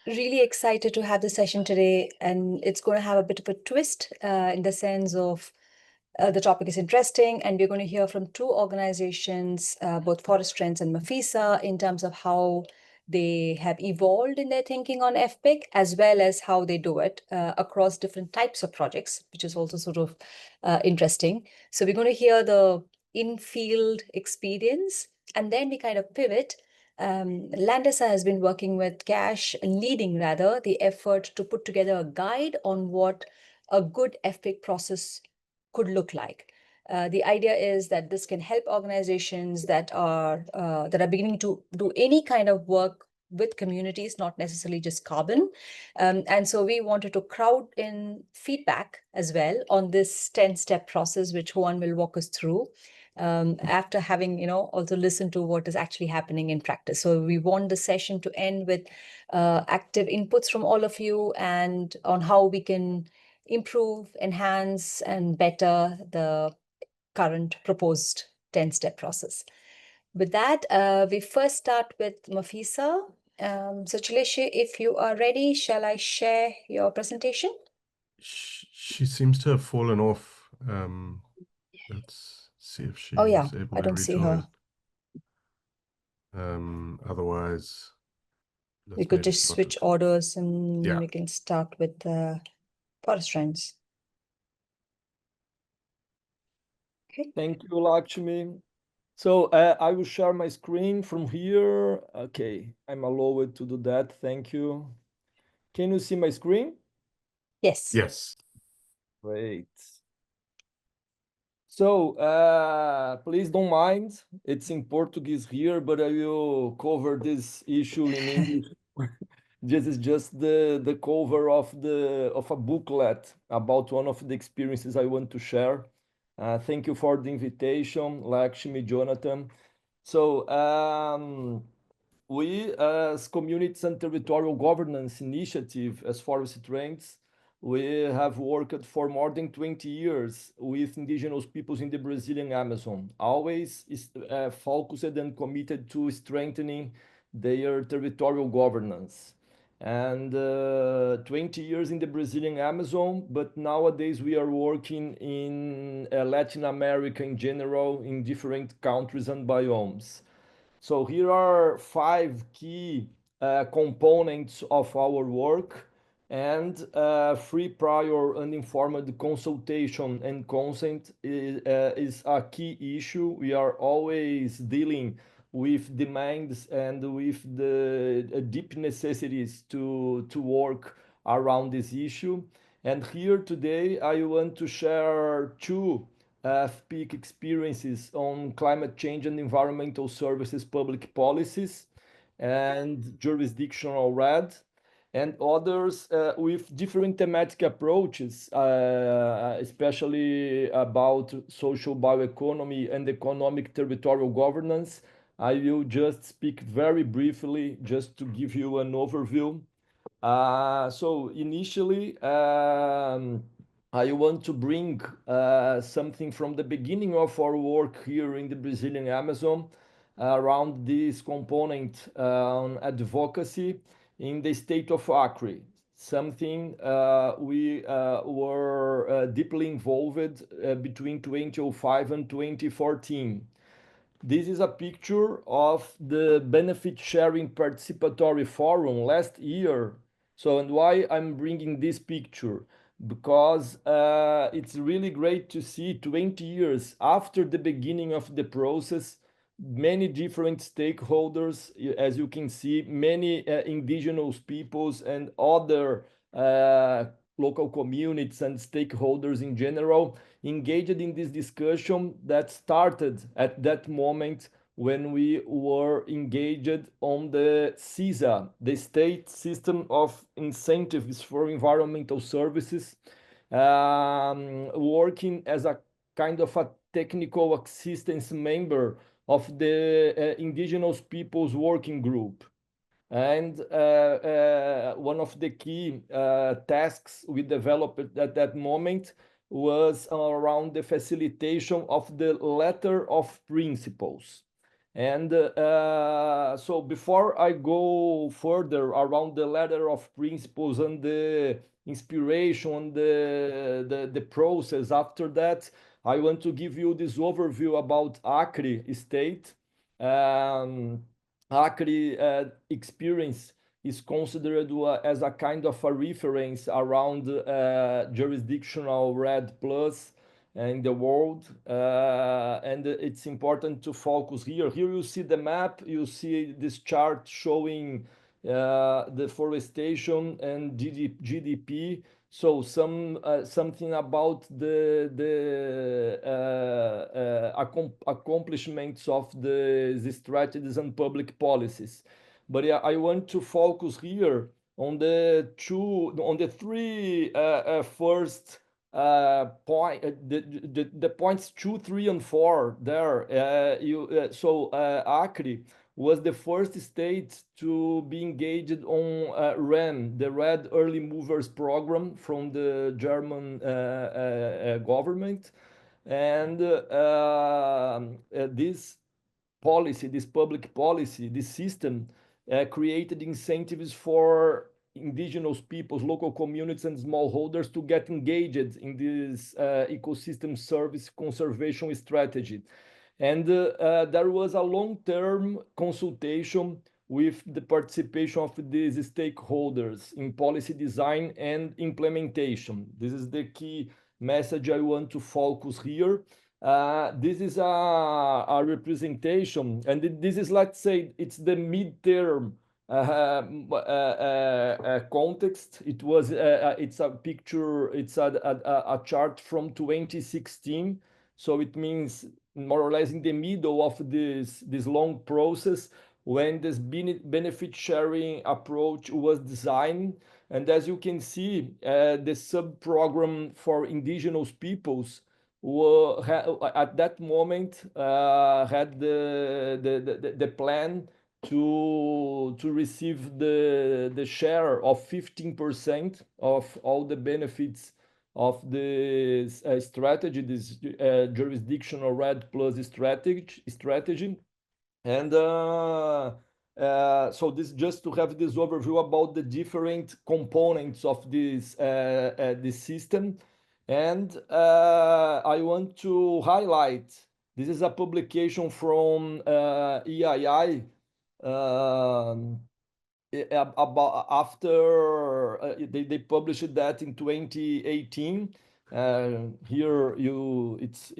really excited to have this session today, and it's going to have a bit of a twist in the sense of the topic is interesting, and we're going to hear from two organizations, both Forest Trends and Mafisa, in terms of how they have evolved in their thinking on FPIC, as well as how they do it across different types of projects, which is also sort of interesting. So we're going to hear the in-field experience, and then we kind of pivot. Landesa has been working with Cash, leading rather the effort to put together a guide on what a good FPIC process could look like. The idea is that this can help organizations that are beginning to do any kind of work with communities, not necessarily just carbon. And so we wanted to crowd in feedback as well on this 10-step process, which Juan will walk us through. After having also listened to what is actually happening in practice. So we want the session to end with active inputs from all of you and on how we can improve, enhance, and better the current proposed 10-step process. With that, we first start with Mafisa. So Chileshe, if you are ready, shall I share your presentation? She seems to have fallen off. Let's see if she is able I to don't see her. Otherwise, We could just switch orders and we can start with the Forest Trends. Okay. Thank you, Lakshmi. So I will share my screen from here. Okay, I'm allowed to do that. Thank you. Can you see my screen? Yes. Yes. Great. So please don't mind. It's in Portuguese here, but I will cover this issue in English. This is just the cover of a booklet about one of the experiences I want to share. Thank you for the invitation, Lakshmi, Jonathan. So we, as Communities and Territorial Governance Initiative, as Forest Trends, we have worked for more than 20 years with indigenous peoples in the Brazilian Amazon, always focused and committed to strengthening their territorial governance. And 20 years in the Brazilian Amazon, but nowadays we are working in Latin America in general, in different countries and biomes. So here are 5 key components of our work, and free, prior, uninformed consultation and consent is a key issue. We are always dealing with demands and with the deep necessities to work around this issue. And here today I want to share 2 FPIC experiences on climate change and environmental services public policies and jurisdictional RED, and others with different thematic approaches, especially about social bioeconomy and economic territorial governance. I will just speak very briefly just to give you an overview. So initially, I want to bring something from the beginning of our work here in the Brazilian Amazon around this component on advocacy in the state of Acre, something we were deeply involved between 2005 and 2014. This is a picture of the benefit sharing participatory forum last year. So, and why I'm bringing this picture? Because it's really great to see 20 years after the beginning of the process, many different stakeholders, as you can see, many indigenous peoples and other local communities and stakeholders in general engaged in this discussion that started at that moment when we were engaged on the SISA, the State System of Incentives for Environmental Services, working as a kind of a technical assistance member of the Indigenous Peoples Working Group. And one of the key tasks we developed at that moment was around the facilitation of the letter of principles. And so before I go further around the letter of principles and the inspiration, the process after that, I want to give you this overview about Acre state. Acre experience is considered as a kind of a reference around jurisdictional RED plus in the world, and it's important to focus here. Here you see the map, you see this chart showing deforestation and GDP. So something about the accomplishments of the strategies and public policies. But yeah, I want to focus here on the three first the points 2, 3, and 4 there. Acre was the first state to be engaged on REM, the Red Early Movers Program from the German government. And this policy, this public policy, this system created incentives for indigenous peoples, local communities, and smallholders to get engaged in this ecosystem service conservation strategy. And there was a long-term consultation with the participation of these stakeholders in policy design and implementation. This is the key message I want to focus here. This is a representation, and this is, let's say, it's the midterm context. It's a picture, it's a chart from 2016. So it means more or less in the middle of this long process when this benefit sharing approach was designed. And as you can see, the sub-program for indigenous peoples at that moment had the plan to receive the share of 15% of all the benefits of this strategy, this jurisdictional RED plus strategy. And so this just to have this overview about the different components of this system. And I want to highlight, this is a publication from EII about after they published that in 2018. Here it's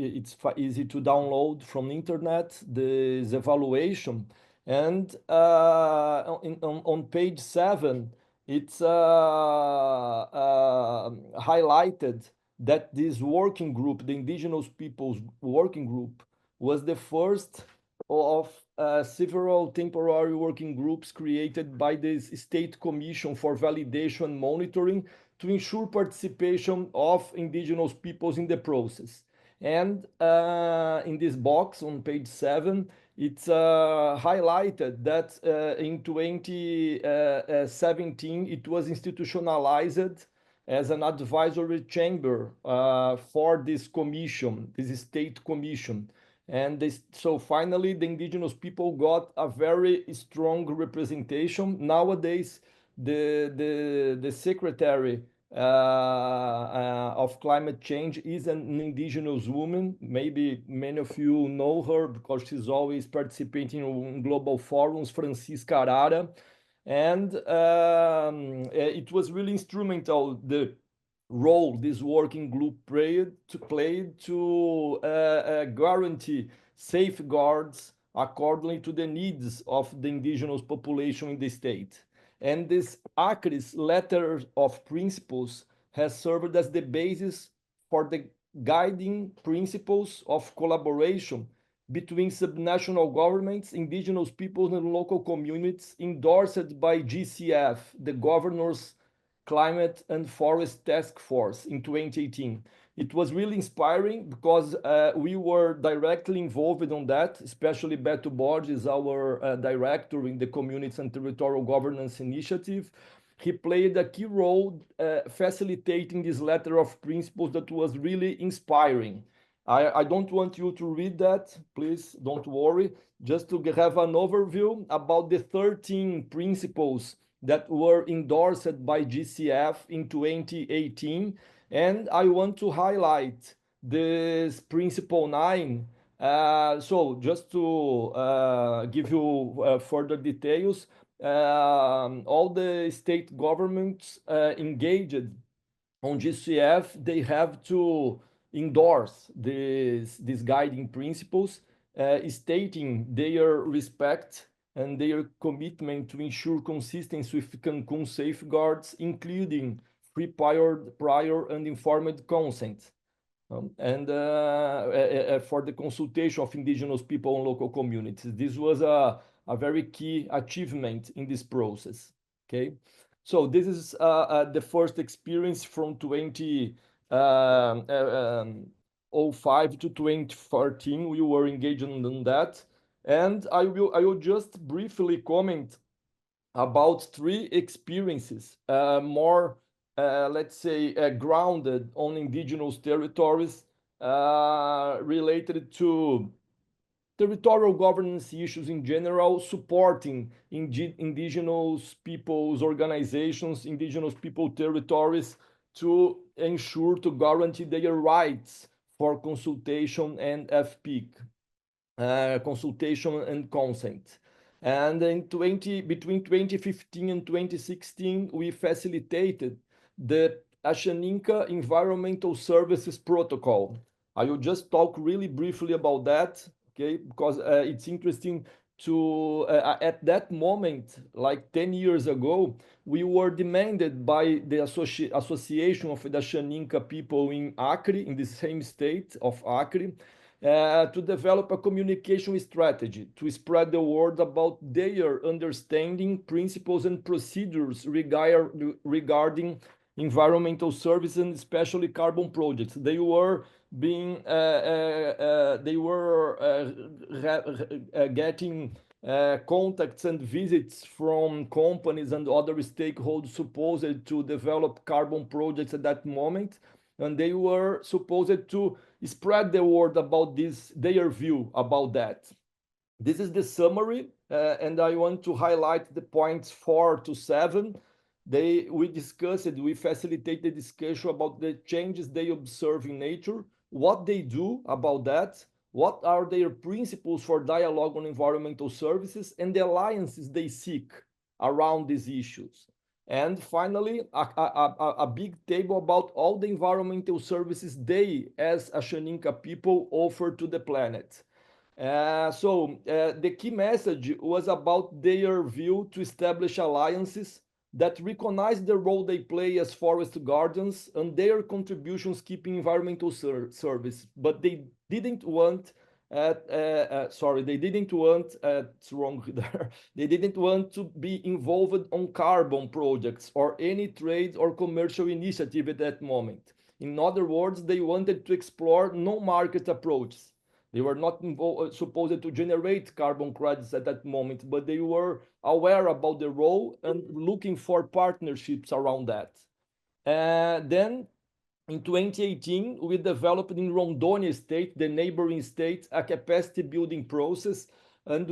easy to download from the internet this evaluation, and on page 7 it's highlighted that this working group, the indigenous peoples working group, was the first of several temporary working groups created by the State Commission for Validation and Monitoring to ensure participation of indigenous peoples in the process. And in this box on page 7, it's highlighted that in 2017 it was institutionalized as an advisory chamber for this commission, this state commission. And so finally, the indigenous people got a very strong representation. Nowadays, the secretary of climate change is an indigenous woman. Maybe many of you know her because she's always participating in global forums, Francisca Arara. And it was really instrumental, the role this working group played to guarantee safeguards according to the needs of the indigenous population in the state. And this Acre's letter of principles has served as the basis for the guiding principles of collaboration between subnational governments, indigenous peoples, and local communities endorsed by GCF, the Governor's Climate and Forest Task Force in 2018. It was really inspiring because we were directly involved on that, especially Beto Borges, our director in the Communities and Territorial Governance Initiative. He played a key role facilitating this letter of principles that was really inspiring. I don't want you to read that, please don't worry, just to have an overview about the 13 principles that were endorsed by GCF in 2018. And I want to highlight this principle 9. So just to give you further details, all the state governments engaged on GCF, they have to endorse these guiding principles, stating their respect and their commitment to ensure consistency with Cancun safeguards, including free prior and informed consent. And for the consultation of indigenous people and local communities. This was a very key achievement in this process, okay? So this is the first experience from 2005 to 2014. We were engaged in that. And I will just briefly comment about 3 experiences, more, let's say, grounded on indigenous territories, related to territorial governance issues in general, supporting indigenous peoples organizations, indigenous people territories, to ensure, to guarantee their rights for consultation and FPIC, consultation and consent. And between 2015 and 2016, we facilitated the Ashaninka Environmental Services Protocol. I will just talk really briefly about that, okay, because it's interesting to, at that moment, like 10 years ago, we were demanded by the Association of the Ashaninka people in Acre, in the same state of Acre, to develop a communication strategy to spread the word about their understanding, principles, and procedures regarding environmental services and especially carbon projects. They were being getting contacts and visits from companies and other stakeholders supposed to develop carbon projects at that moment, and they were supposed to spread the word about this, their view about that. This is the summary, and I want to highlight the points 4 to 7. We facilitate the discussion about the changes they observe in nature, what they do about that, what are their principles for dialogue on environmental services, and the alliances they seek around these issues. And finally, a big table about all the environmental services they, as Ashaninka people, offer to the planet. The key message was about their view to establish alliances that recognize the role they play as forest guardians and their contributions keeping environmental service. But they didn't want, they didn't want, it's wrong there, they didn't want to be involved on carbon projects or any trade or commercial initiative at that moment. In other words, they wanted to explore no-market approaches. They were not supposed to generate carbon credits at that moment, but they were aware about the role and looking for partnerships around that. Then in 2018, we developed in Rondônia state, the neighboring state, a capacity building process. And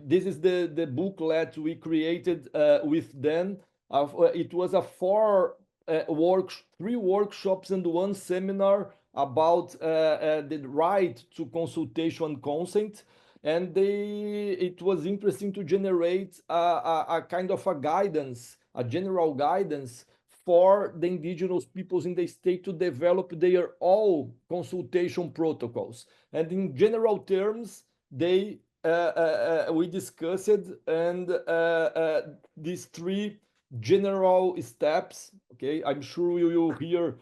this is the booklet we created with them. It was a 3 workshops and 1 seminar about the right to consultation and consent. And it was interesting to generate a kind of a guidance, a general guidance for the indigenous peoples in the state to develop their all consultation protocols. And in general terms, we discussed and these 3 general steps. Okay, I'm sure we will hear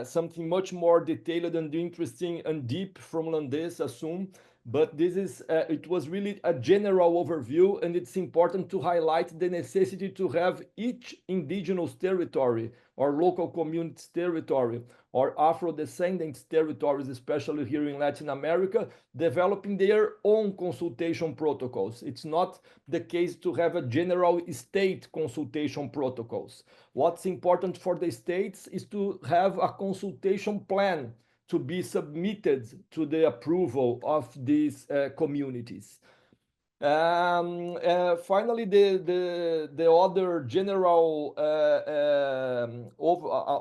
something much more detailed and interesting and deep from Landesa soon. But this is, it was really a general overview, and it's important to highlight the necessity to have each indigenous territory or local community's territory or Afro-descendants territories, especially here in Latin America, developing their own consultation protocols. It's not the case to have a general state consultation protocols. What's important for the states is to have a consultation plan to be submitted to the approval of these communities. Finally, the other general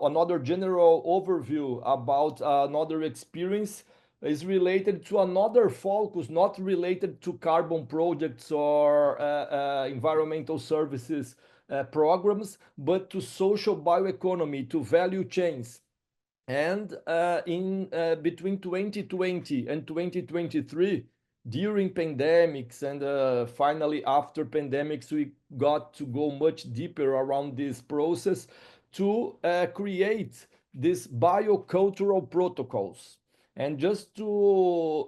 another general overview about another experience is related to another focus, not related to carbon projects or environmental services programs, but to social bioeconomy, to value chains. And in between 2020 and 2023, during pandemics and finally after pandemics, we got to go much deeper around this process to create these biocultural protocols. And just to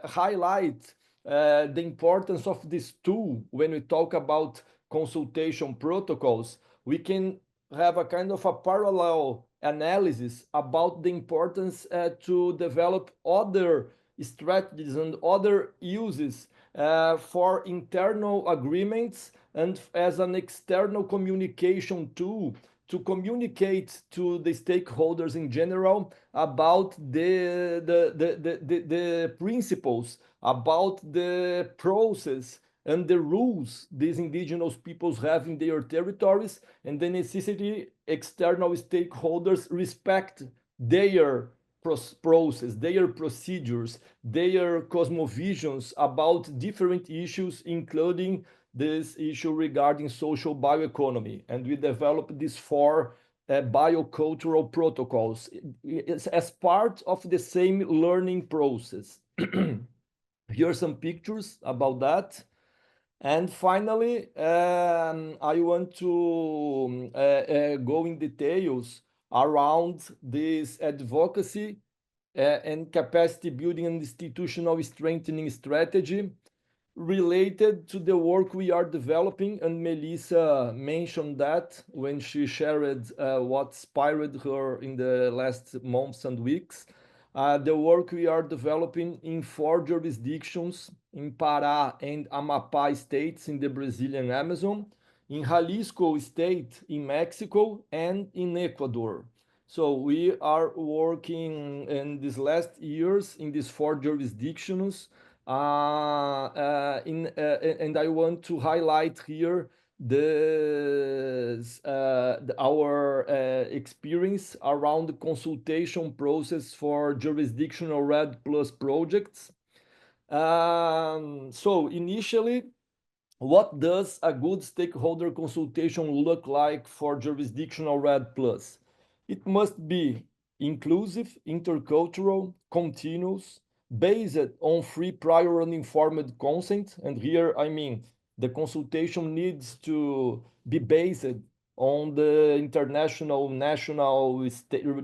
highlight the importance of this tool when we talk about consultation protocols, we can have a kind of a parallel analysis about the importance to develop other strategies and other uses for internal agreements and as an external communication tool to communicate to the stakeholders in general about the principles, about the process and the rules these indigenous peoples have in their territories, and the necessity external stakeholders respect their process, their procedures, their cosmovisions about different issues, including this issue regarding social bioeconomy. And we developed these four biocultural protocols as part of the same learning process. Here are some pictures about that. And finally, I want to go in details around this advocacy and capacity building and institutional strengthening strategy related to the work we are developing. And Melissa mentioned that when she shared what inspired her in the last months and weeks. The work we are developing in 4 jurisdictions in Pará and Amapá states in the Brazilian Amazon, in Jalisco state in Mexico, and in Ecuador. So we are working in these last years in these 4 jurisdictions. And I want to highlight here our experience around the consultation process for jurisdictional RED Plus projects. So initially, what does a good stakeholder consultation look like for jurisdictional RED Plus? It must be inclusive, intercultural, continuous, based on free, prior, and informed consent. And here, I mean, the consultation needs to be based on the international, national,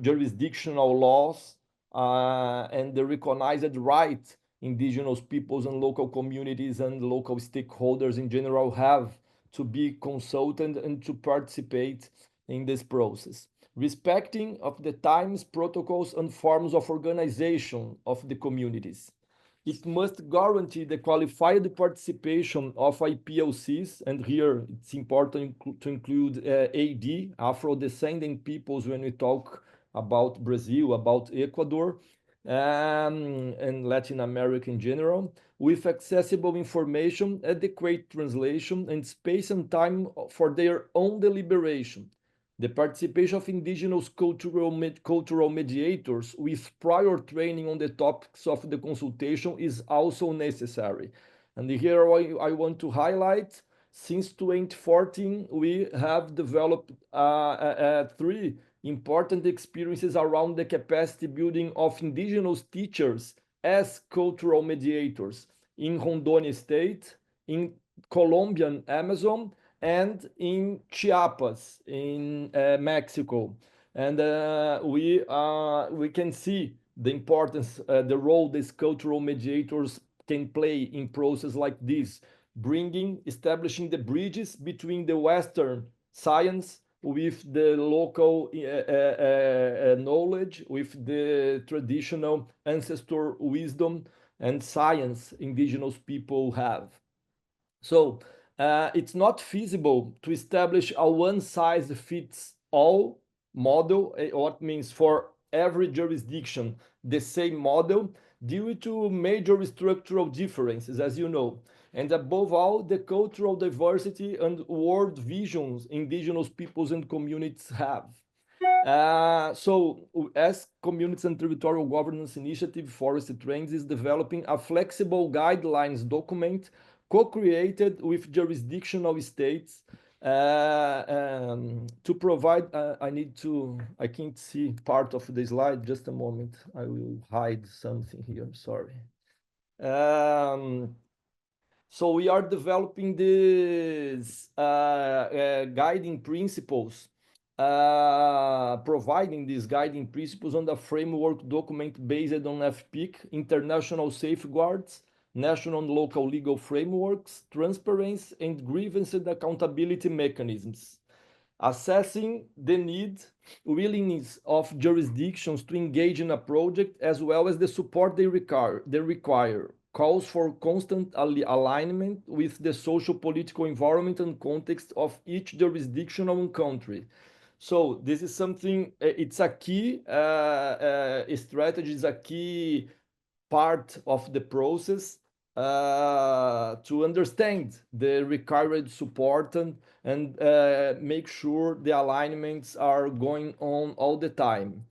jurisdictional laws and the recognized right indigenous peoples and local communities and local stakeholders in general have to be consulted and to participate in this process, respecting of the times, protocols, and forms of organization of the communities. It must guarantee the qualified participation of IPLCs, and here it's important to include AD, Afro-descendant peoples, when we talk about Brazil, about Ecuador, and Latin America in general, with accessible information, adequate translation, and space and time for their own deliberation. The participation of indigenous cultural mediators with prior training on the topics of the consultation is also necessary. And here I want to highlight, since 2014, we have developed 3 important experiences around the capacity building of indigenous teachers as cultural mediators in Rondônia State, in Colombian Amazon, and in Chiapas in Mexico. And we can see the importance, the role these cultural mediators can play in process like this, establishing the bridges between the Western science with the local knowledge, with the traditional ancestor wisdom and science indigenous people have. So it's not feasible to establish a one-size-fits-all model, what means for every jurisdiction the same model due to major structural differences, as you know, and above all, the cultural diversity and world visions indigenous peoples and communities have. So, as Communities and Territorial Governance Initiative, Forest Trends is developing a flexible guidelines document co-created with jurisdictional states to provide. I can't see part of the slide. Just a moment. I will hide something here. Sorry. So we are developing these guiding principles, providing these guiding principles on the framework document based on FPIC, international safeguards, national and local legal frameworks, transparency, and grievance and accountability mechanisms, assessing the need, willingness of jurisdictions to engage in a project, as well as the support they require, calls for constant alignment with the social political environment and context of each jurisdictional country. So this is something, it's a key strategy, is a key part of the process to understand the required support and make sure the alignments are going on all the time.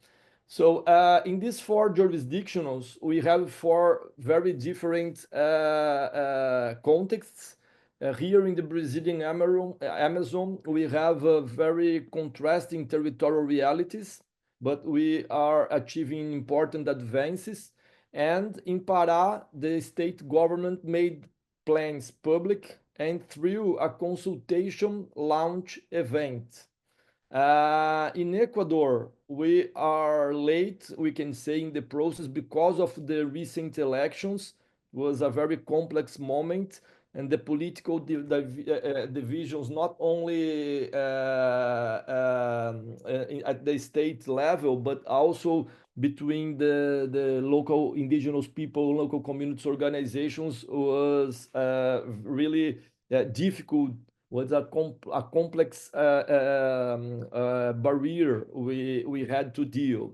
So in these four jurisdictions, we have four very different contexts. Here in the Brazilian Amazon, we have very contrasting territorial realities, but we are achieving important advances. And in Pará, the state government made plans public and through a consultation launch event. In Ecuador, we are late, we can say, in the process because of the recent elections. It was a very complex moment, and the political divisions, not only at the state level, but also between the local indigenous people, local communities organizations, was really difficult, was a complex barrier we had to deal.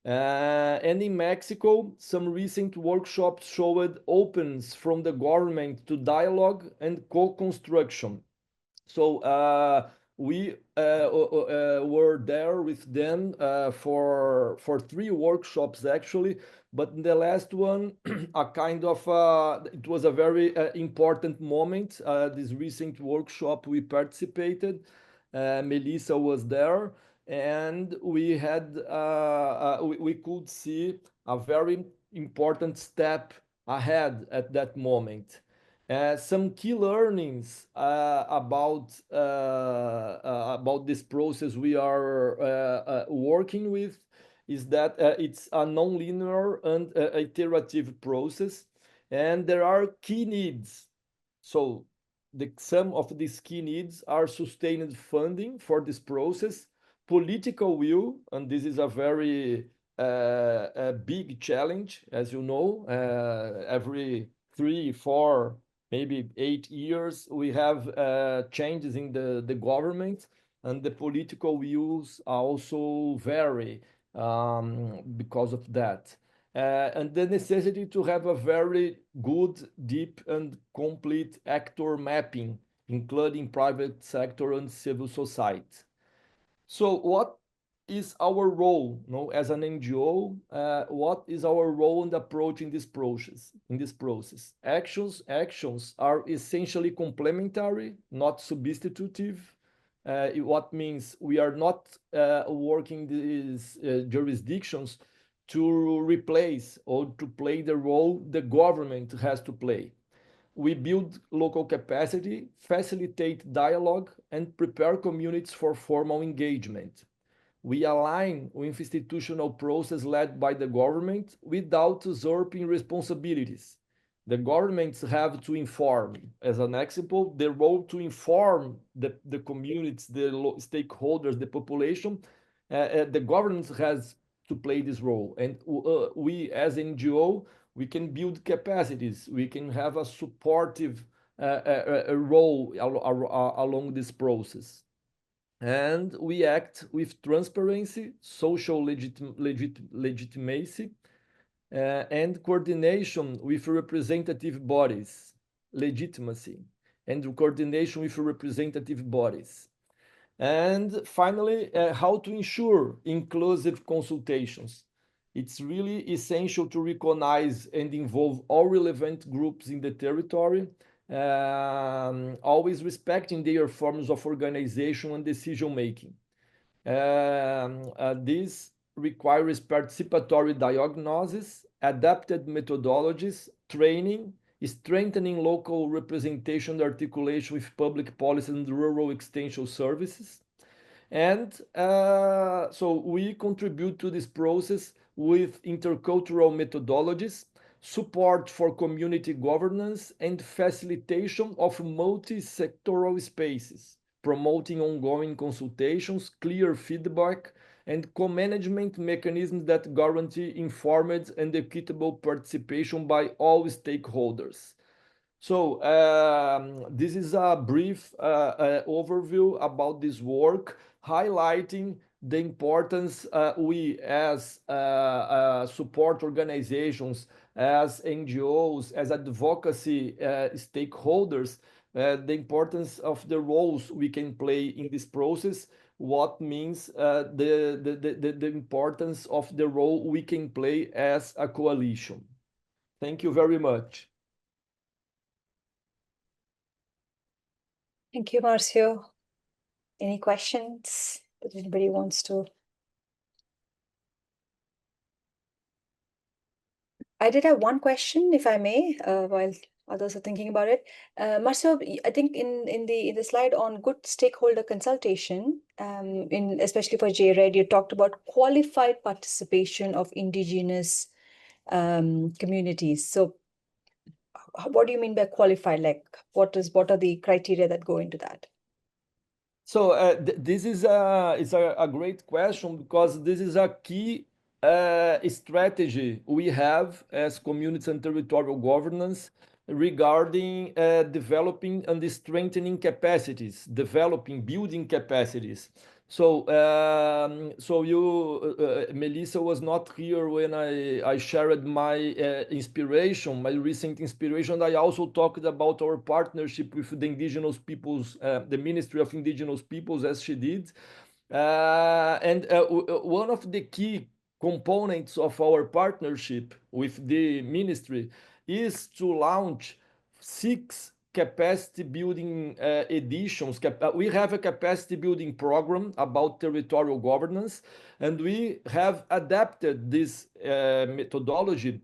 And in Mexico, some recent workshops showed openness from the government to dialogue and co-construction. So we were there with them for 3 workshops actually, but in the last one, a kind of it was a very important moment. This recent workshop we participated, Melissa was there, and we had we could see a very important step ahead at that moment. Some key learnings about this process we are working with is that it's a non-linear and iterative process, and there are key needs. So some of these key needs are sustained funding for this process, political will, and this is a very a big challenge, as you know. Every 3, 4, maybe 8 years, we have changes in the government, and the political views also vary because of that. And the necessity to have a very good, deep, and complete actor mapping, including private sector and civil society. So what is our role, as an NGO? What is our role in approaching this process? Actions are essentially complementary, not substitutive. What means we are not working these jurisdictions to replace or to play the role the government has to play. We build local capacity, facilitate dialogue, and prepare communities for formal engagement. We align with institutional process led by the government without usurping responsibilities. The governments have to inform. As an example, the role to inform the communities, the stakeholders, the population, the government has to play this role. And we as NGO, we can build capacities, we can have a supportive role along this process. And we act with transparency, social legitimacy, and coordination with representative bodies, legitimacy, and coordination with representative bodies. And finally, how to ensure inclusive consultations. It's really essential to recognize and involve all relevant groups in the territory, always respecting their forms of organization and decision making. This requires participatory diagnosis, adapted methodologies, training, strengthening local representation articulation with public policy and rural extension services. And so we contribute to this process with intercultural methodologies, support for community governance, and facilitation of multi-sectoral spaces, promoting ongoing consultations, clear feedback, and co-management mechanisms that guarantee informed and equitable participation by all stakeholders. So this is a brief overview about this work, highlighting the importance we as support organizations, as NGOs, as advocacy stakeholders, the importance of the roles we can play in this process, what means the importance of the role we can play as a coalition. Thank you very much. Thank you, Marcio. Any questions that anybody wants to? I did have one question, if I may, while others are thinking about it. Marcio, I think in the slide on good stakeholder consultation, especially for JRED, you talked about qualified participation of indigenous communities. So what do you mean by qualified? Like, what are the criteria that go into that? So this is a great question, because this is a key strategy we have as community and territorial governance regarding developing and strengthening capacities, building capacities. So, Melissa was not here when I shared my inspiration, my recent inspiration. I also talked about our partnership with the indigenous peoples, the Ministry of Indigenous Peoples, as she did. And one of the key components of our partnership with the ministry is to launch 6 capacity building editions. We have a capacity building program about territorial governance, and we have adapted this methodology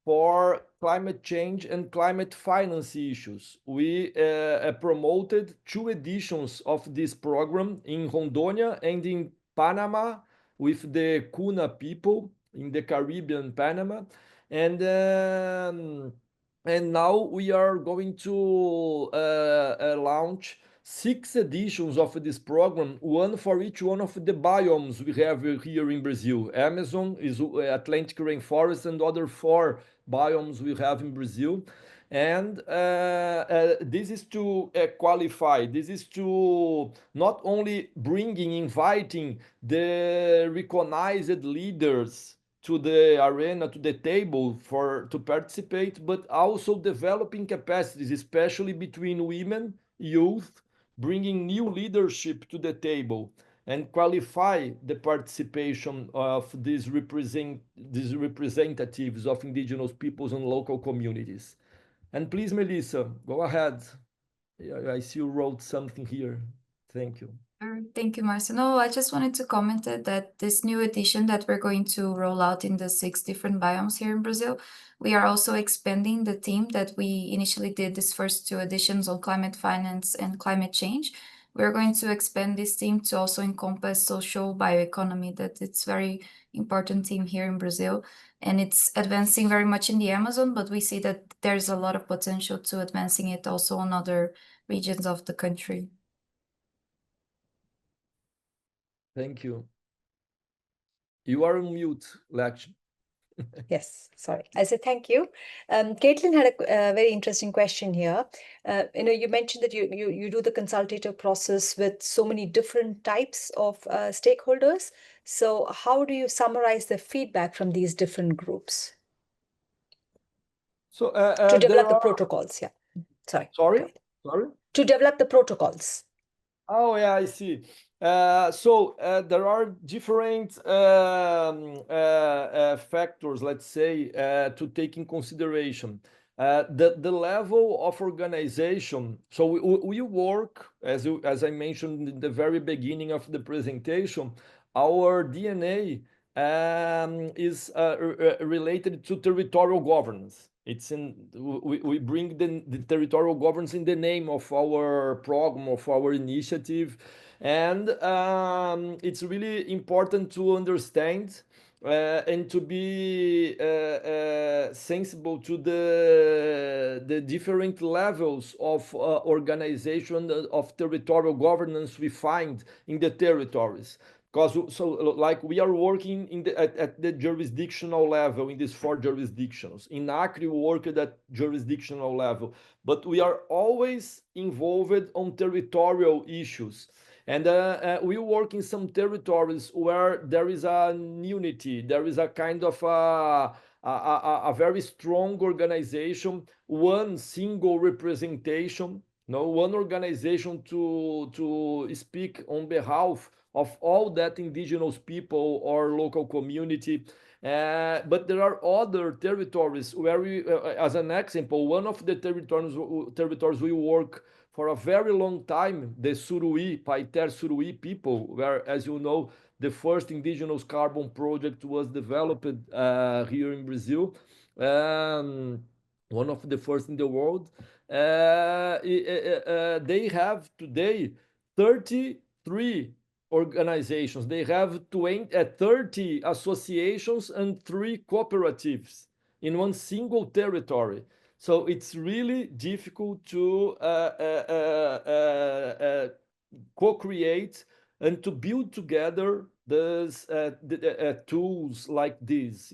for climate change and climate finance issues. We promoted 2 editions of this program in Rondônia and in Panama with the Kuna people in the Caribbean Panama. And now we are going to launch 6 editions of this program, one for each one of the biomes we have here in Brazil. Amazon, is Atlantic rainforest, and other 4 biomes we have in Brazil. And this is to qualify, this is to not only inviting the recognized leaders to the arena, to the table to participate, but also developing capacities, especially between women, youth, bringing new leadership to the table, and qualify the participation of these representatives of indigenous peoples and local communities. And please, Melissa, go ahead. I see you wrote something here. Thank you. Thank you, Marcio. No, I just wanted to comment that this new edition that we're going to roll out in the 6 different biomes here in Brazil, we are also expanding the theme that we initially did these first 2 editions on climate finance and climate change. We're going to expand this theme to also encompass social bioeconomy, that it's very important theme here in Brazil. And it's advancing very much in the Amazon, but we see that there's a lot of potential to advancing it also on other regions of the country. Thank you. You are on mute, Lakshmi. Yes, sorry. I said thank you. Caitlin had a very interesting question here. You mentioned that you do the consultative process with so many different types of stakeholders. So how do you summarize the feedback from these different groups So to develop the protocols? Yeah, sorry. Sorry. To develop the protocols. Oh yeah, I see. There are different factors, let's say, to take in consideration. The level of organization. So we work, as I mentioned in the very beginning of the presentation, our DNA is related to territorial governance. We bring the territorial governance in the name of our program, of our initiative, and it's really important to understand and to be sensible to the different levels of organization of territorial governance we find in the territories. Because like we are working at the jurisdictional level in these 4 jurisdictions. In Acre, we work at that jurisdictional level, but we are always involved on territorial issues. And we work in some territories where there is a unity, there is a kind of a very strong organization, one single representation, one organization to speak on behalf of all that indigenous people or local community. But there are other territories where we, as an example, one of the territories we work for a very long time, the Surui, Paiter Surui people, where, as you know, the first indigenous carbon project was developed here in Brazil, one of the first in the world. They have today 33 organizations. They have 30 associations and 3 cooperatives in one single territory. So it's really difficult to co-create and to build together these tools like this,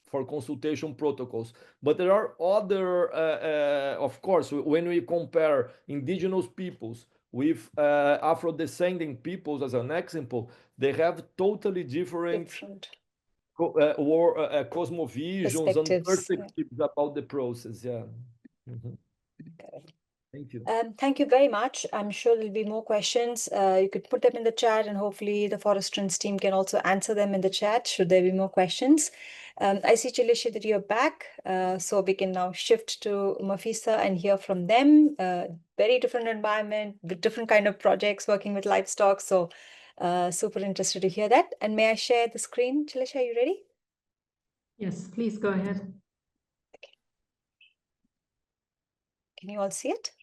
for consultation protocols. But there are other, of course, when we compare indigenous peoples with Afro-descending peoples as an example, they have totally different cosmovisions and perspectives about the process. Yeah. Mm-hmm. Thank you. Thank you very much. I'm sure there'll be more questions. You could put them in the chat, and hopefully the Forest Trends team can also answer them in the chat should there be more questions. I see, Chileshe, that you're back, so we can now shift to Mafisa and hear from them. Very different environment, with different kind of projects, working with livestock. So super interested to hear that. And may I share the screen? Chileshe, are you ready? Yes, please go ahead. Okay. Can you all see it?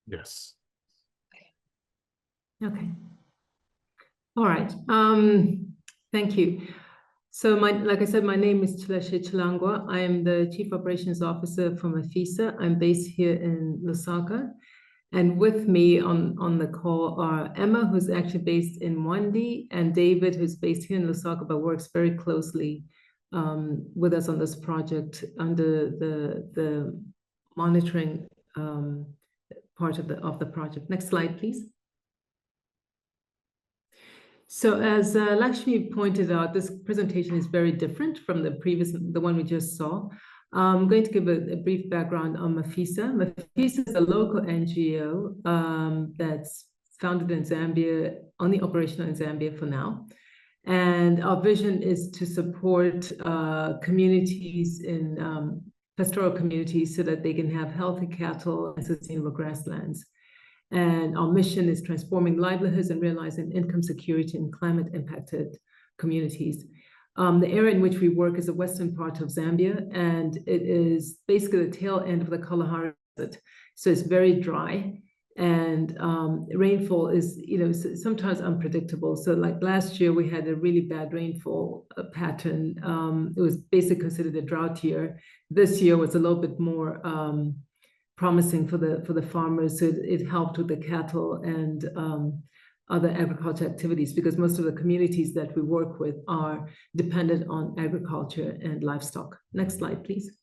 Yes. Okay. All right. Thank you. So like I said, my name is Chileshe Chilangwa. I am the Chief Operations Officer for Mafisa. I'm based here in Lusaka. And with me on the call are Emma, who's actually based in Mwandi, and David, who's based here in Lusaka, but works very closely with us on this project under the monitoring part of the project. Next slide, please. So as Lakshmi pointed out, this presentation is very different from the one we just saw. I'm going to give a brief background on Mafisa. Mafisa is a local NGO that's founded in Zambia, only operational in Zambia for now. And our vision is to support communities in pastoral communities so that they can have healthy cattle and sustainable grasslands. And our mission is transforming livelihoods and realizing income security in climate-impacted communities. The area in which we work is the western part of Zambia, and it is basically the tail end of the Kalahari Desert. So it's very dry, and rainfall is, sometimes unpredictable. So like last year, we had a really bad rainfall pattern. It was basically considered a drought year. This year was a little bit more promising for the farmers. So it helped with the cattle and other agriculture activities, because most of the communities that we work with are dependent on agriculture and livestock. Next slide, please.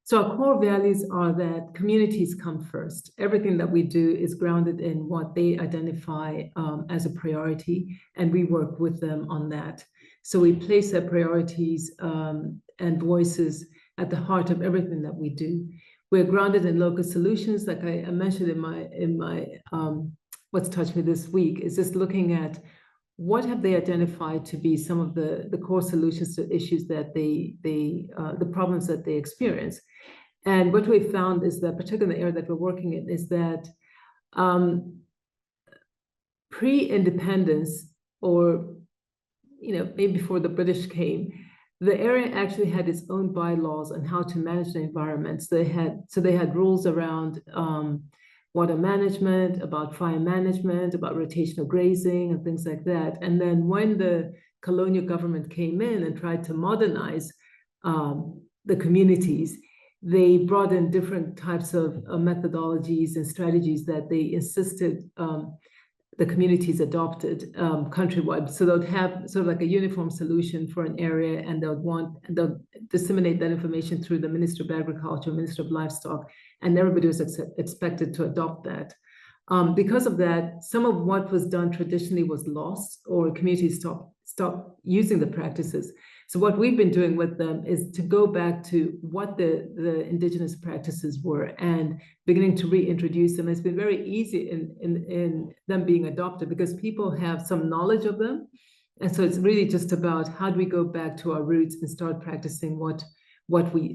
So our core values are that communities come first. Everything that we do is grounded in what they identify as a priority, and we work with them on that. So we place their priorities and voices at the heart of everything that we do. We're grounded in local solutions, like I mentioned in my What's Touched Me this week, is just looking at what have they identified to be some of the core solutions to issues that the problems that they experience. And what we found is that, particularly in the area that we're working in, is that pre-independence, or maybe before the British came, the area actually had its own bylaws on how to manage the environment. So they had rules around water management, about fire management, about rotational grazing and things like that. And then when the colonial government came in and tried to modernize the communities, they brought in different types of methodologies and strategies that they insisted the communities adopted countrywide. So they'll have sort of like a uniform solution for an area, and they'll disseminate that information through the Minister of Agriculture, Minister of Livestock, and everybody was expected to adopt that. Because of that, some of what was done traditionally was lost, or communities stopped using the practices. So what we've been doing with them is to go back to what the indigenous practices were and beginning to reintroduce them. It's been very easy in them being adopted because people have some knowledge of them. And so it's really just about how do we go back to our roots and start practicing what we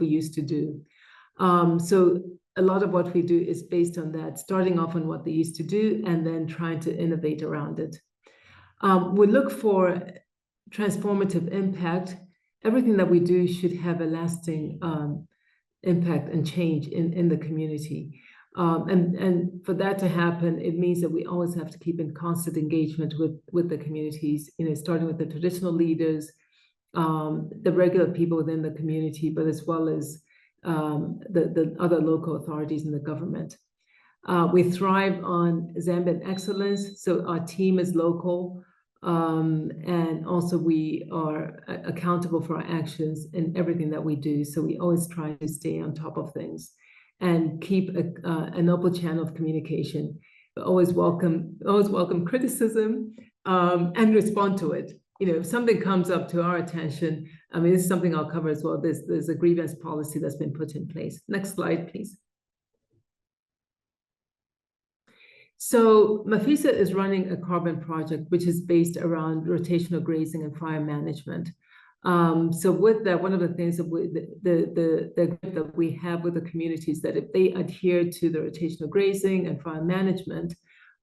used to do. So a lot of what we do is based on that, starting off on what they used to do and then trying to innovate around it. We look for transformative impact. Everything that we do should have a lasting impact and change in the community. And for that to happen, it means that we always have to keep in constant engagement with the communities, starting with the traditional leaders, the regular people within the community, but as well as the other local authorities in the government. We thrive on Zambian excellence, so our team is local. And also we are accountable for our actions in everything that we do. So we always try to stay on top of things and keep an open channel of communication. But always welcome criticism and respond to it. If something comes up to our attention, this is something I'll cover as well. There's a grievance policy that's been put in place. Next slide, please. So Mafisa is running a carbon project, which is based around rotational grazing and fire management. So with that, one of the things that that we have with the communities, that if they adhere to the rotational grazing and fire management,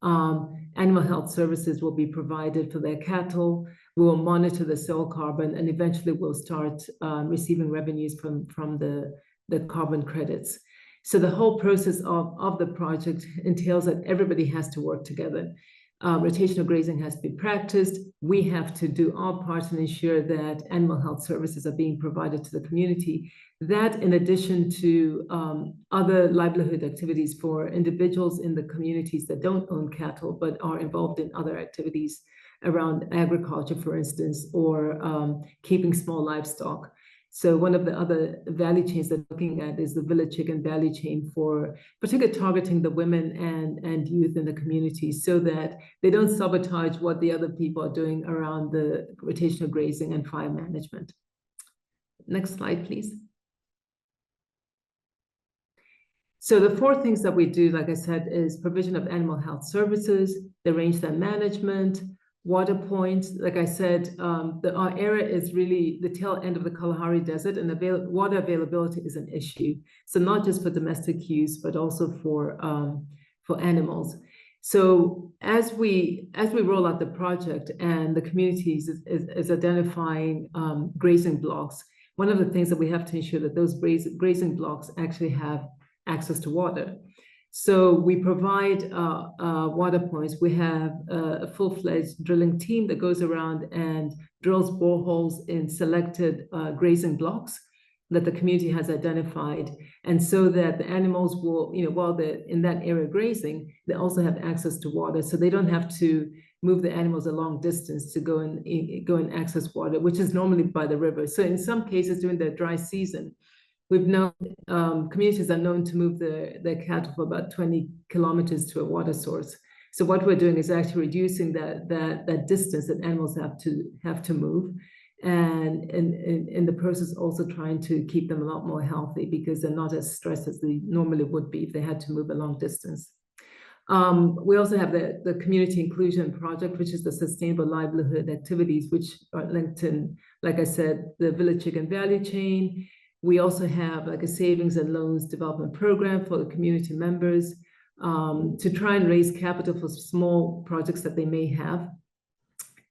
animal health services will be provided for their cattle. We will monitor the soil carbon, and eventually we'll start receiving revenues from the carbon credits. So the whole process of the project entails that everybody has to work together. Rotational grazing has to be practiced. We have to do our part and ensure that animal health services are being provided to the community. That, in addition to other livelihood activities for individuals in the communities that don't own cattle, but are involved in other activities around agriculture, for instance, or keeping small livestock. So one of the other value chains that we're looking at is the village chicken value chain, for particularly targeting the women and youth in the community so that they don't sabotage what the other people are doing around the rotational grazing and fire management. Next slide, please. So the four things that we do, like I said, is provision of animal health services, the rangeland management, water points. Like I said, our area is really the tail end of the Kalahari Desert, and water availability is an issue. So not just for domestic use, but also for animals. So as we roll out the project and the communities is identifying grazing blocks, one of the things that we have to ensure that those grazing blocks actually have access to water. So we provide water points. We have a full-fledged drilling team that goes around and drills boreholes in selected grazing blocks. that the community has identified, and so that the animals will, while they're in that area grazing, they also have access to water, so they don't have to move the animals a long distance to go and access water, which is normally by the river. So in some cases during the dry season, we've known communities are known to move their cattle for about 20 kilometers to a water source. So what we're doing is actually reducing that distance that animals have to move, and in the process also trying to keep them a lot more healthy, because they're not as stressed as they normally would be if they had to move a long distance. We also have the community inclusion project, which is the sustainable livelihood activities, which are linked in, like I said, the village chicken value chain. We also have like a savings and loans development program for the community members, to try and raise capital for small projects that they may have.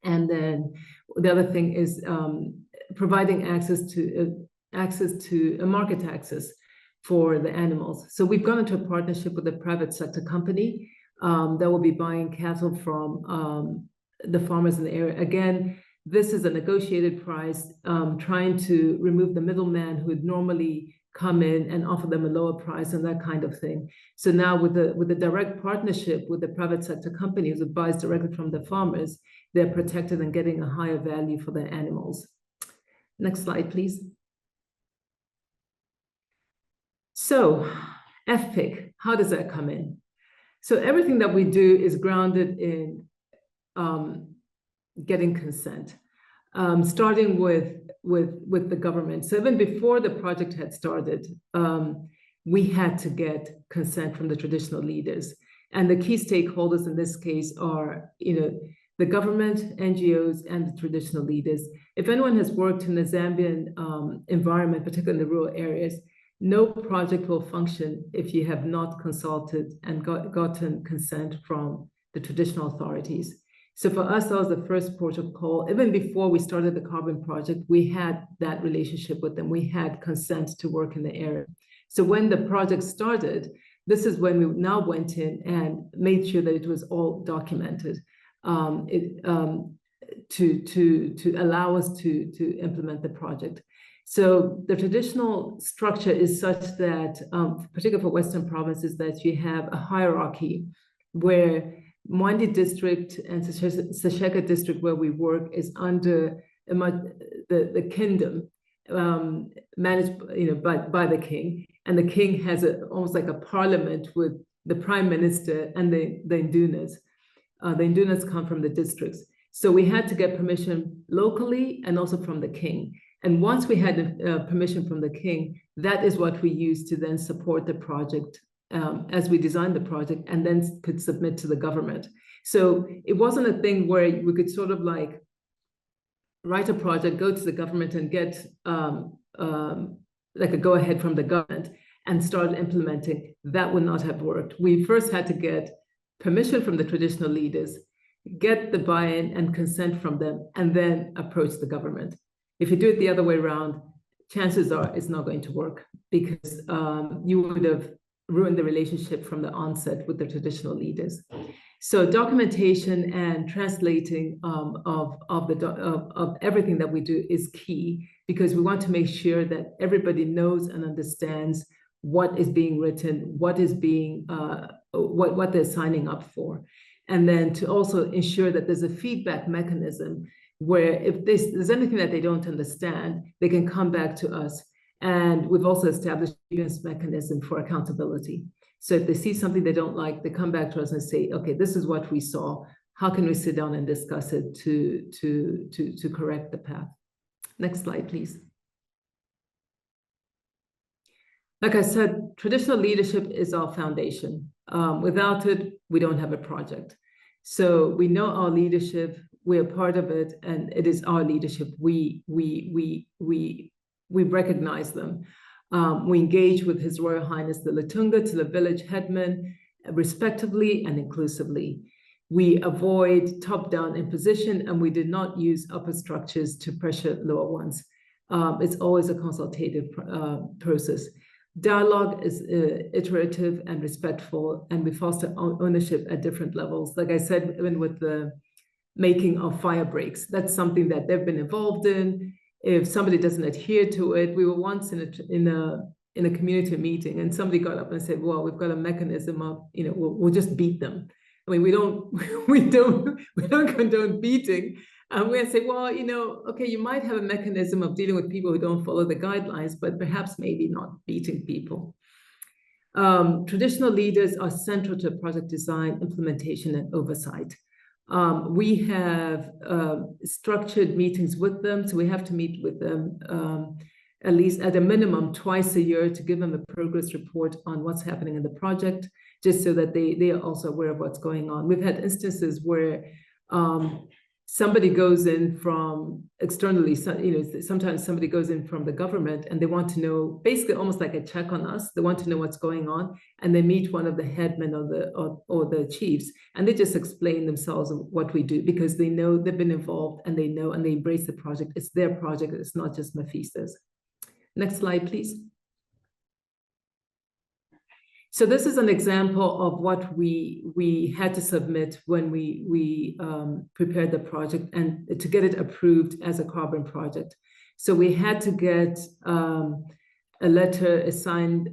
And then the other thing is providing access to a market access for the animals. So we've gone into a partnership with a private sector company that will be buying cattle from the farmers in the area. Again, this is a negotiated price, trying to remove the middleman who would normally come in and offer them a lower price and that kind of thing. So now with the direct partnership with the private sector company who buys directly from the farmers, they're protected and getting a higher value for their animals. Next slide, please. So FPIC, how does that come in? So everything that we do is grounded in getting consent, starting with the government. So even before the project had started, we had to get consent from the traditional leaders. And the key stakeholders in this case are, the government, NGOs, and the traditional leaders. If anyone has worked in the Zambian environment, particularly in the rural areas, no project will function if you have not consulted and gotten consent from the traditional authorities. So for us, that was the first port of call. Even before we started the carbon project, we had that relationship with them. We had consent to work in the area. So when the project started, this is when we now went in and made sure that it was all documented to allow us to implement the project. So the traditional structure is such that, particularly for Western provinces, that you have a hierarchy where Mwandi district and Sesheka district, where we work, is under the kingdom, managed by the king, and the king has almost like a parliament with the prime minister and the Indunas. The Indunas come from the districts, so we had to get permission locally and also from the king. And once we had permission from the king, that is what we used to then support the project as we designed the project, and then could submit to the government. So it wasn't a thing where we could sort of like write a project, go to the government and get like a go-ahead from the government and start implementing. That would not have worked. We first had to get permission from the traditional leaders, get the buy-in and consent from them, and then approach the government. If you do it the other way around, chances are it's not going to work, because you would have ruined the relationship from the onset with the traditional leaders. So documentation and translating of everything that we do is key, because we want to make sure that everybody knows and understands what is being written, what is being what they're signing up for, and then to also ensure that there's a feedback mechanism where if there's anything that they don't understand, they can come back to us. And we've also established a grievance mechanism for accountability. So if they see something they don't like, they come back to us and say, okay, this is what we saw. How can we sit down and discuss it to correct the path? Next slide, please. Like I said, traditional leadership is our foundation. Without it, we don't have a project. So we know our leadership, we're part of it, and it is our leadership. We recognize them. We engage with His Royal Highness the Lutunga to the village headman, respectively and inclusively. We avoid top-down imposition, and we did not use upper structures to pressure lower ones. It's always a consultative process. Dialogue is iterative and respectful, and we foster ownership at different levels. Like I said, even with the making of fire breaks, that's something that they've been involved in. if somebody doesn't adhere to it. We were once in a community meeting, and somebody got up and said, well, we've got a mechanism of, we'll just beat them. I mean, we don't condone beating. And we're say, well, okay, you might have a mechanism of dealing with people who don't follow the guidelines, but perhaps maybe not beating people. Traditional leaders are central to project design, implementation, and oversight. We have structured meetings with them, so we have to meet with them at least at a minimum twice a year to give them a progress report on what's happening in the project, just so that they are also aware of what's going on. We've had instances where somebody goes in from externally, sometimes somebody goes in from the government and they want to know, basically almost like a check on us. They want to know what's going on, and they meet one of the headmen or the chiefs, and they just explain themselves of what we do, because they know they've been involved, and they know, and they embrace the project. It's their project. It's not just Mafisa's. Next slide, please. So this is an example of what we had to submit when we prepared the project and to get it approved as a carbon project. So we had to get a signed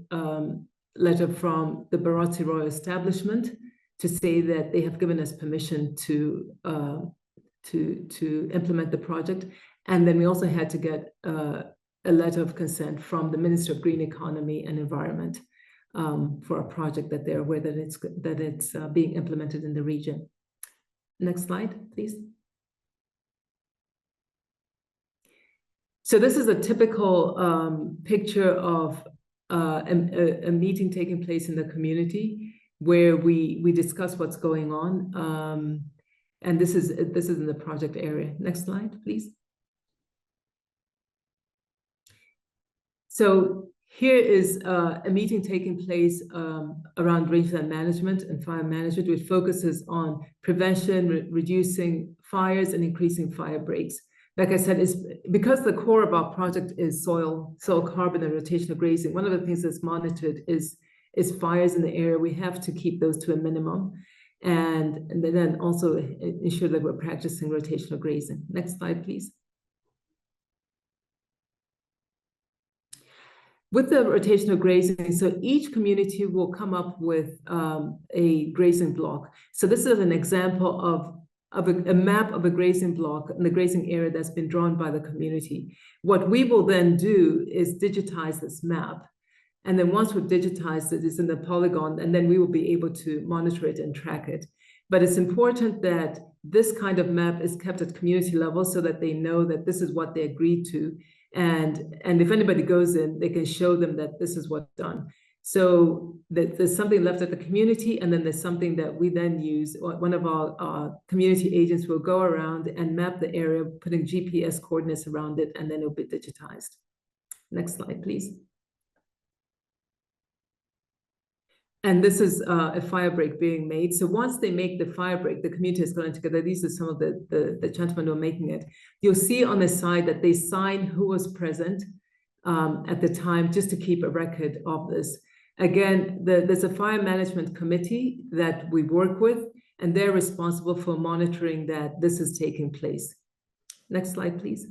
letter from the Barotse Royal Establishment to say that they have given us permission to implement the project. And then we also had to get a letter of consent from the Minister of Green Economy and Environment for a project that they're aware that it's being implemented in the region. Next slide, please. So this is a typical picture of a meeting taking place in the community where we discuss what's going on. And this is in the project area. Next slide, please. So here is a meeting taking place around rangeland management and fire management, which focuses on prevention, reducing fires, and increasing fire breaks. Like I said, is because the core of our project is soil carbon, and rotational grazing. One of the things that's monitored is fires in the area. We have to keep those to a minimum, and then also ensure that we're practicing rotational grazing. Next slide, please. With the rotational grazing, so each community will come up with a grazing block. So this is an example of a map of a grazing block in the grazing area that's been drawn by the community. What we will then do is digitize this map. And then once we've digitized it, it's in the polygon, and then we will be able to monitor it and track it. But it's important that this kind of map is kept at community level so that they know that this is what they agreed to. And if anybody goes in, they can show them that this is what's done. So there's something left at the community, and then there's something that we then use. One of our community agents will go around and map the area, putting GPS coordinates around it, and then it'll be digitized. Next slide, please. And this is a fire break being made. So once they make the fire break, the community is going together. These are some of the gentlemen who are making it. You'll see on the side that they sign who was present at the time, just to keep a record of this. Again, there's a fire management committee that we work with, and they're responsible for monitoring that this is taking place. Next slide, please.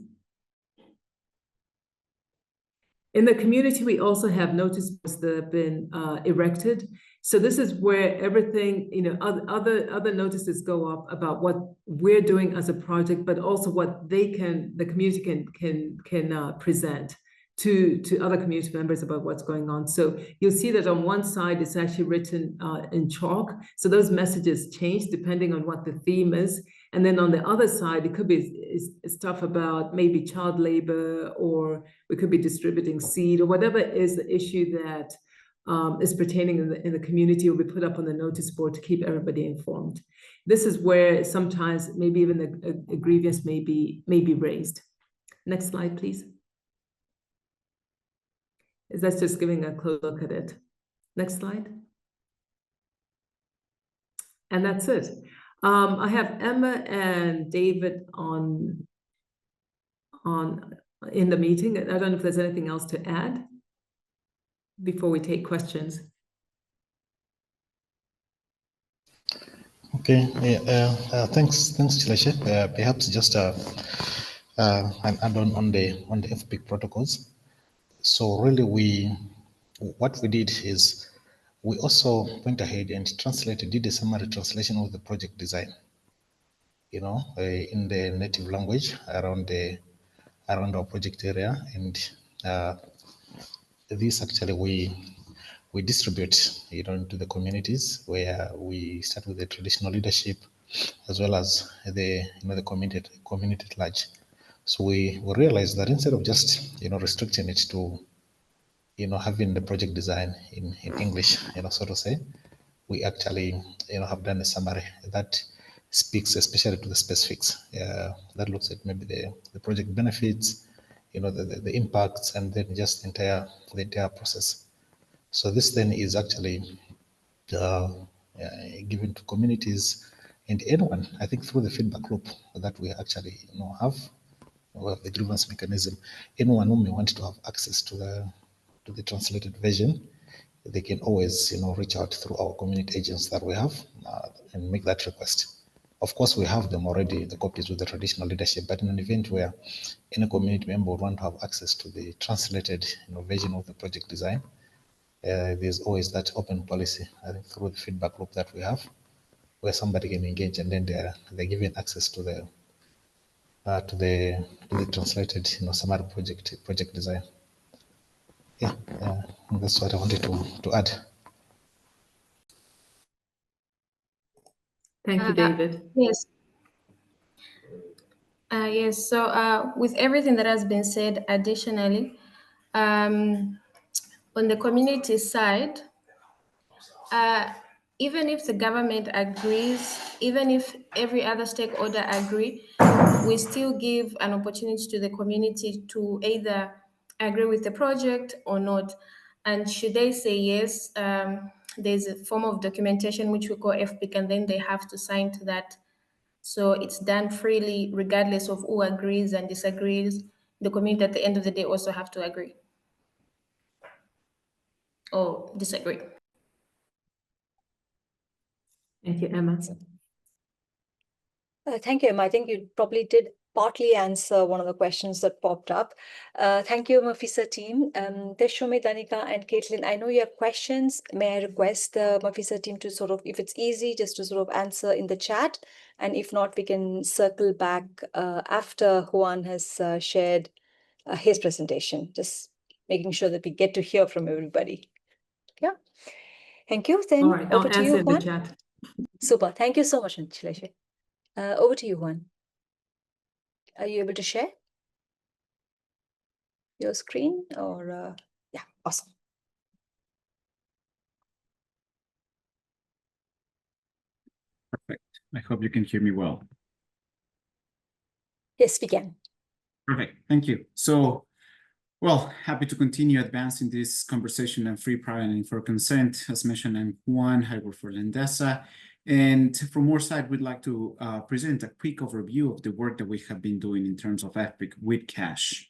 In the community, we also have notice boards that have been erected. So this is where everything, other notices go up about what we're doing as a project, but also what the community can present to other community members about what's going on. So you'll see that on one side, it's actually written in chalk. So those messages change depending on what the theme is. And then on the other side, it could be stuff about maybe child labor, or we could be distributing seed, or whatever is the issue that is pertaining in the community will be put up on the notice board to keep everybody informed. This is where sometimes maybe even a grievance may be raised. Next slide, please. That's just giving a close look at it. Next slide. And that's it. I have Emma and David in the meeting. I don't know if there's anything else to add before we take questions. Okay, thanks, Chileshe. Perhaps just and on the FPIC protocols. So really, what we did is we also went ahead and did a summary translation of the project design, in the native language around our project area, and this actually we distribute, to the communities, where we start with the traditional leadership, as well as the community at large. So we realized that instead of just restricting it to having the project design in English, so to say, we actually have done a summary that speaks especially to the specifics, that looks at maybe the project benefits, the impacts, and then just the entire process. So this then is actually given to communities and anyone, I think, through the feedback loop that we actually have. We have the grievance mechanism. Anyone who may want to have access to the translated version, they can always reach out through our community agents that we have, and make that request. Of course, we have them already, the copies with the traditional leadership, but in an event where any community member would want to have access to the translated version of the project design, there's always that open policy, I think, through the feedback loop that we have, where somebody can engage, and then they're given access to the translated summary project design. Yeah, that's what I wanted to add. Thank you, David. Yes. Yes, so with everything that has been said, additionally, on the community side, even if the government agrees, even if every other stakeholder agree, we still give an opportunity to the community to either agree with the project or not. And should they say yes, there's a form of documentation which we call FPIC, and then they have to sign to that. So it's done freely, regardless of who agrees and disagrees. The community at the end of the day also have to agree or disagree. Thank you, Emma. Thank you, Emma. I think you probably did partly answer one of the questions that popped up. Thank you, Mafisa team. Teshome, Danika, and Caitlin, I know you have questions. May I request the Mafisa team to sort of, if it's easy, just to sort of answer in the chat. And if not, we can circle back after Juan has shared his presentation, just making sure that we get to hear from everybody. Yeah. Thank you. Then All right, over I'll to you, answer in the Juan. chat. Super. Thank you so much, Chileshe. Over to you, Juan. Are you able to share your screen or yeah, awesome. Perfect. I hope you can hear me well. Yes, we can. Perfect. Thank you. So, well, happy to continue advancing this conversation on free, prior, and informed consent. As mentioned, I'm Juan. I work for Landesa. And from our side, we'd like to present a quick overview of the work that we have been doing in terms of FPIC with cash.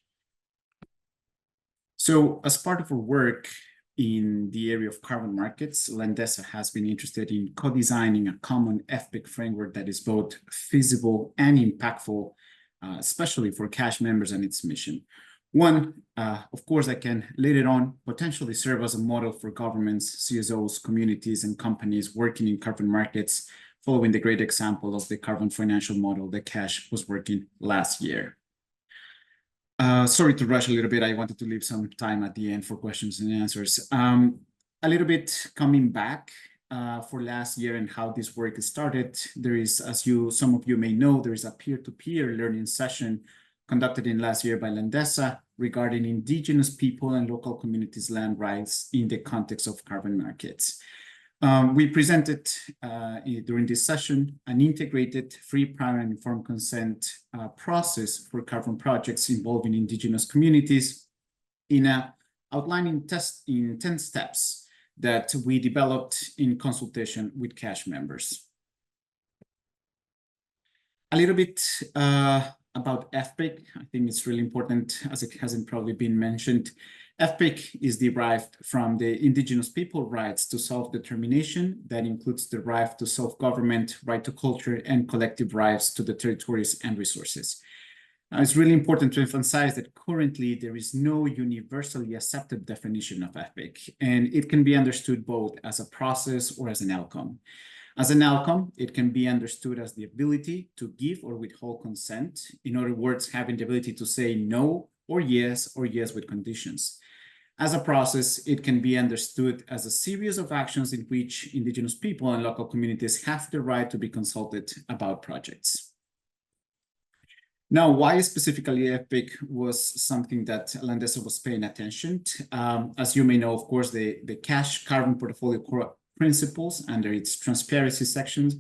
So as part of our work in the area of carbon markets, Landesa has been interested in co-designing a common FPIC framework that is both feasible and impactful, especially for cash members and its mission. One, of course, that can later on potentially serve as a model for governments, CSOs, communities, and companies working in carbon markets, following the great example of the carbon financial model that Cash was working last year. Sorry to rush a little bit. I wanted to leave some time at the end for questions and answers. A little bit coming back for last year and how this work started. There is, as some of you may know, there is a peer-to-peer learning session conducted in last year by Landesa regarding indigenous people and local communities' land rights in the context of carbon markets. We presented during this session an integrated free, prior, and informed consent process for carbon projects involving indigenous communities in outlining in 10 steps that we developed in consultation with Cash members. A little bit about FPIC. I think it's really important, as it hasn't probably been mentioned. FPIC is derived from the indigenous people rights to self-determination. That includes the right to self-government, right to culture, and collective rights to the territories and resources. It's really important to emphasize that currently there is no universally accepted definition of FPIC, and it can be understood both as a process or as an outcome. As an outcome, it can be understood as the ability to give or withhold consent. In other words, having the ability to say no or yes with conditions. As a process, it can be understood as a series of actions in which indigenous people and local communities have the right to be consulted about projects. Now, why specifically FPIC was something that Landesa was paying attention to. As you may know, of course, the cash carbon portfolio principles under its transparency sections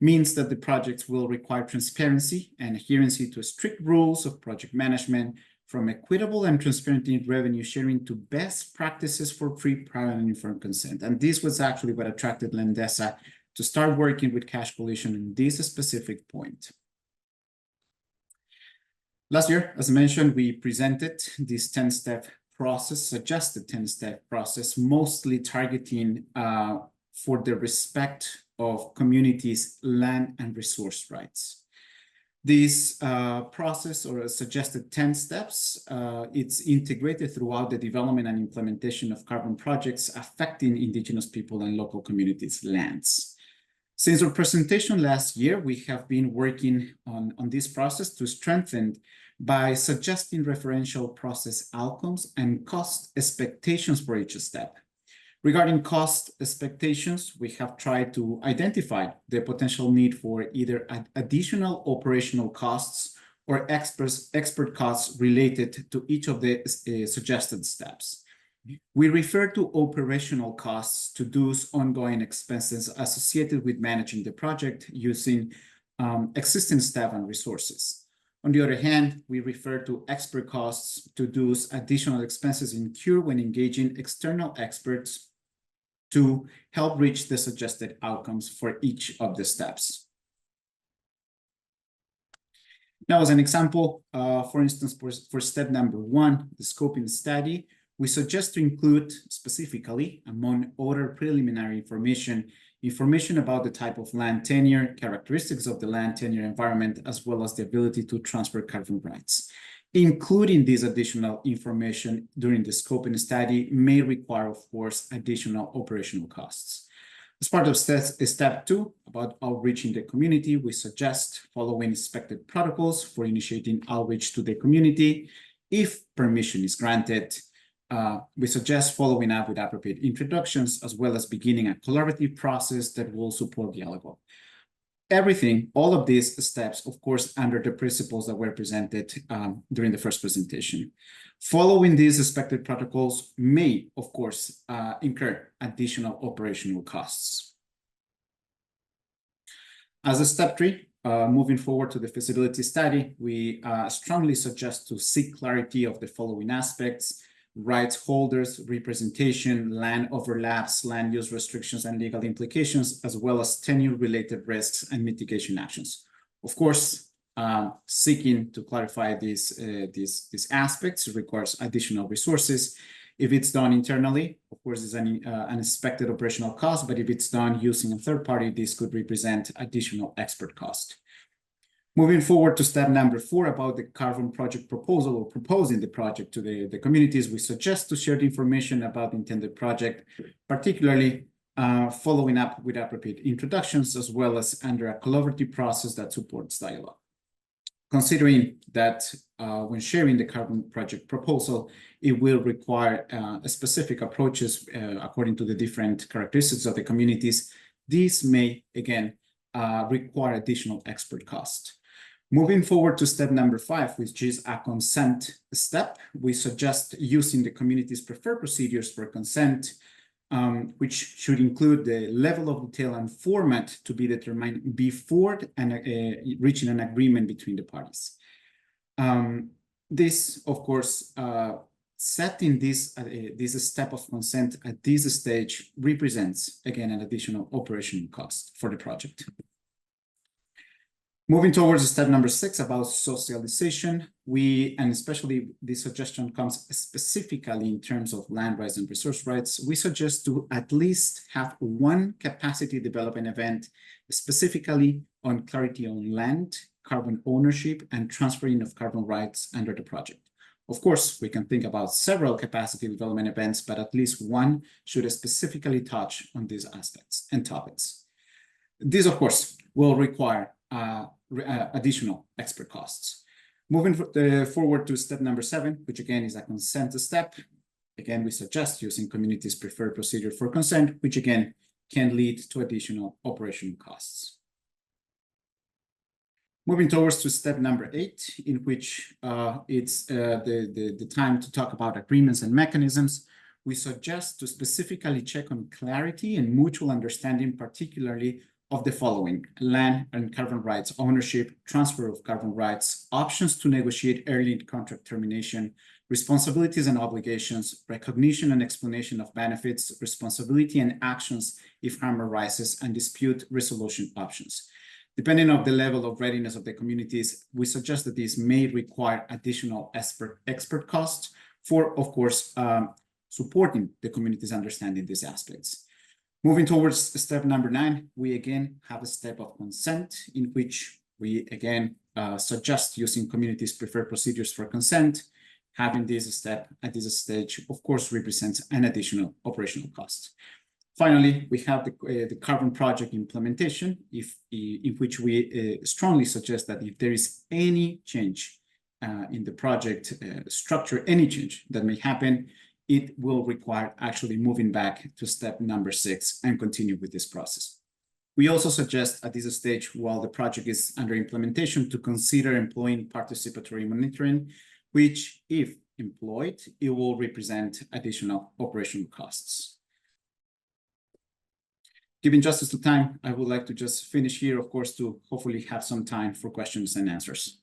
means that the projects will require transparency and adherence to strict rules of project management, from equitable and transparent revenue sharing to best practices for free, prior, and informed consent. And this was actually what attracted Landesa to start working with Cash Coalition in this specific point. Last year, as I mentioned, we presented this 10-step process, suggested 10-step process, mostly targeting for the respect of communities' land and resource rights. This process, or suggested 10 steps, it's integrated throughout the development and implementation of carbon projects affecting indigenous people and local communities' lands. Since our presentation last year, we have been working on this process to strengthen by suggesting referential process outcomes and cost expectations for each step. Regarding cost expectations, we have tried to identify the potential need for either additional operational costs or expert costs related to each of the suggested steps. We refer to operational costs to those ongoing expenses associated with managing the project using existing staff and resources. On the other hand, we refer to expert costs to those additional expenses incurred when engaging external experts to help reach the suggested outcomes for each of the steps. Now, as an example, for instance, for step number 1, the scoping study, we suggest to include specifically, among other preliminary information about the type of land tenure, characteristics of the land tenure environment, as well as the ability to transfer carbon rights. Including this additional information during the scoping study may require, of course, additional operational costs. As part of step 2, about outreach in the community, we suggest following expected protocols for initiating outreach to the community. If permission is granted, we suggest following up with appropriate introductions, as well as beginning a collaborative process that will support dialogue. Everything, all of these steps, of course, under the principles that were presented during the first presentation. Following these expected protocols may, of course, incur additional operational costs. As a step 3, moving forward to the feasibility study, we strongly suggest to seek clarity of the following aspects: rights holders, representation, land overlaps, land use restrictions and legal implications, as well as tenure-related risks and mitigation actions. Of course, seeking to clarify these aspects requires additional resources. If it's done internally, of course, it's an unexpected operational cost, but if it's done using a third party, this could represent additional expert cost. Moving forward to step number 4 about the carbon project proposal, or proposing the project to the communities, we suggest to share the information about the intended project, particularly following up with appropriate introductions, as well as under a collaborative process that supports dialogue. Considering that when sharing the carbon project proposal, it will require specific approaches according to the different characteristics of the communities, this may, again, require additional expert cost. Moving forward to step number 5, which is a consent step, we suggest using the community's preferred procedures for consent, which should include the level of detail and format to be determined before reaching an agreement between the parties. This, of course, setting this step of consent at this stage represents, again, an additional operational cost for the project. Moving towards step number 6 about socialization, and especially this suggestion comes specifically in terms of land rights and resource rights, we suggest to at least have one capacity development event specifically on clarity on land carbon ownership and transferring of carbon rights under the project. Of course, we can think about several capacity development events, but at least one should specifically touch on these aspects and topics. This, of course, will require additional expert costs. Moving forward to step number 7, which again is a consent step. Again, we suggest using community's preferred procedure for consent, which again can lead to additional operational costs. Moving towards to step number 8, in which it's the time to talk about agreements and mechanisms, we suggest to specifically check on clarity and mutual understanding, particularly of the following: land and carbon rights ownership, transfer of carbon rights, options to negotiate early contract termination, responsibilities and obligations, recognition and explanation of benefits, responsibility and actions if harm arises, and dispute resolution options. Depending on the level of readiness of the communities, we suggest that these may require additional expert costs for, of course, supporting the communities understanding these aspects. Moving towards step number 9, we again have a step of consent in which we again suggest using communities' preferred procedures for consent. Having this step at this stage, of course, represents an additional operational cost. Finally, we have the carbon project implementation, in which we strongly suggest that if there is any change in the project structure, any change that may happen, it will require actually moving back to step number 6 and continue with this process. We also suggest at this stage, while the project is under implementation, to consider employing participatory monitoring, which, if employed, it will represent additional operational costs. Given justice to time, I would like to just finish here, of course, to hopefully have some time for questions and answers.